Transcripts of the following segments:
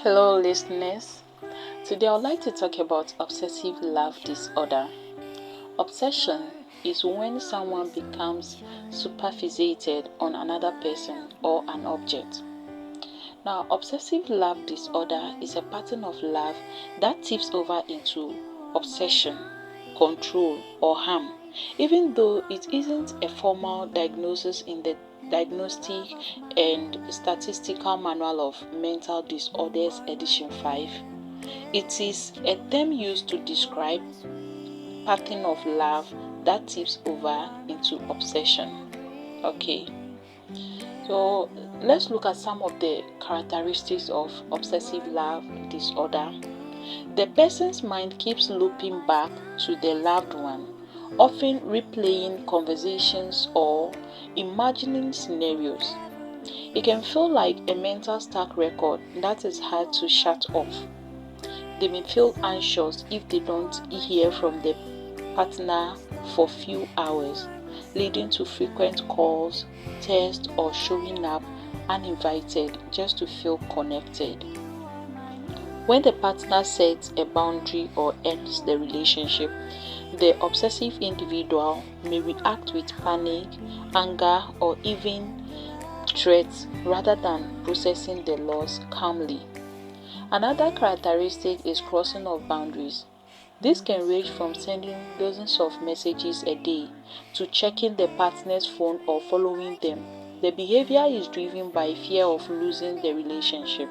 Hello, listeners. Today, I'd like to talk about obsessive love disorder. Obsession is when someone becomes super fixated on another person or an object. Now, obsessive love disorder is a pattern of love that tips over into obsession, control, or harm, even though it isn't a formal diagnosis in the Diagnostic and Statistical Manual of Mental Disorders edition 5. It is a term used to describe pattern of love that tips over into obsession. Okay, so let's look at some of the characteristics of obsessive love disorder. The person's mind keeps looping back to their loved one, often replaying conversations or imagining scenarios. It can feel like a mental stack record that is hard to shut off. They may feel anxious if they don't hear from their partner for few hours, leading to frequent calls, texts, or showing up uninvited just to feel connected. When the partner sets a boundary or ends the relationship, the obsessive individual may react with panic, anger, or even threats rather than processing the loss calmly. Another characteristic is crossing of boundaries. This can range from sending dozens of messages a day to checking the partner's phone or following them. The behavior is driven by fear of losing the relationship.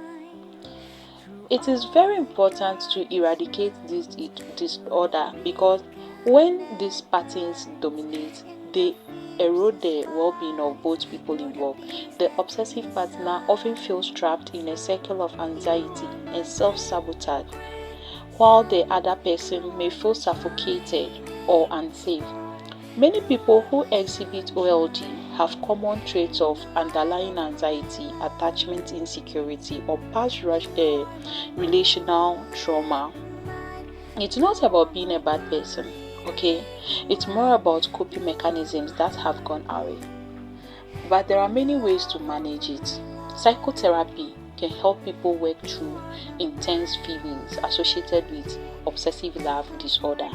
It is very important to eradicate this disorder because when these patterns dominate, they erode the well-being of both people involved. The obsessive partner often feels trapped in a cycle of anxiety and self-sabotage, while the other person may feel suffocated or unsafe. Many people who exhibit OLD have common traits of underlying anxiety, attachment insecurity, or past relational trauma. It's not about being a bad person, okay? It's more about coping mechanisms that have gone awry. But there are many ways to manage it. Psychotherapy can help people work through intense feelings associated with obsessive love disorder.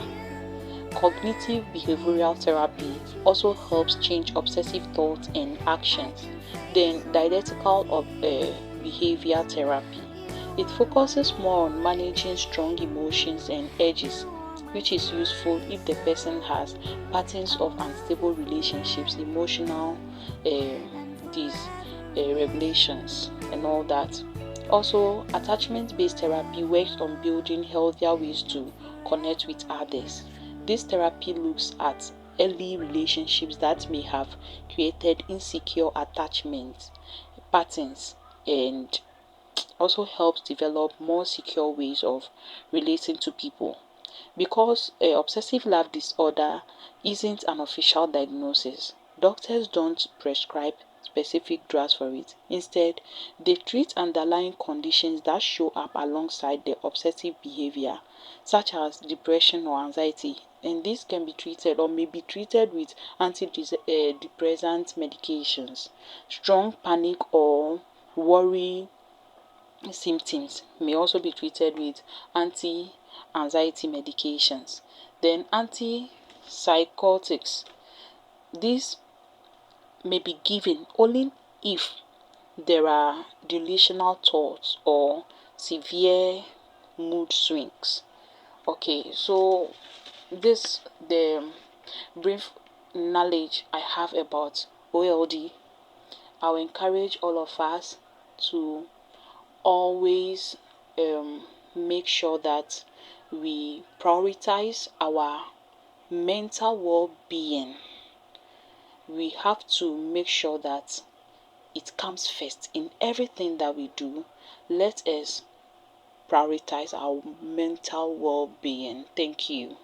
Cognitive behavioral therapy also helps change obsessive thoughts and actions. Then dialectical behavior therapy. It focuses more on managing strong emotions and urges, which is useful if the person has patterns of unstable relationships, emotional regulations, and all that. Also, attachment-based therapy works on building healthier ways to connect with others. This therapy looks at early relationships that may have created insecure attachment patterns and also helps develop more secure ways of relating to people. Because obsessive love disorder isn't an official diagnosis, doctors don't prescribe specific drugs for it. Instead, they treat underlying conditions that show up alongside the obsessive behavior, such as depression or anxiety, and this can be treated or may be treated with antidepressant medications. Strong panic or worry symptoms may also be treated with anti-anxiety medications. Then antipsychotics. These may be given only if there are delusional thoughts or severe mood swings. Okay, so this the brief knowledge I have about OLD. I will encourage all of us to always make sure that we prioritize our mental well-being. We have to make sure that it comes first in everything that we do. Let us prioritize our mental well-being. Thank you.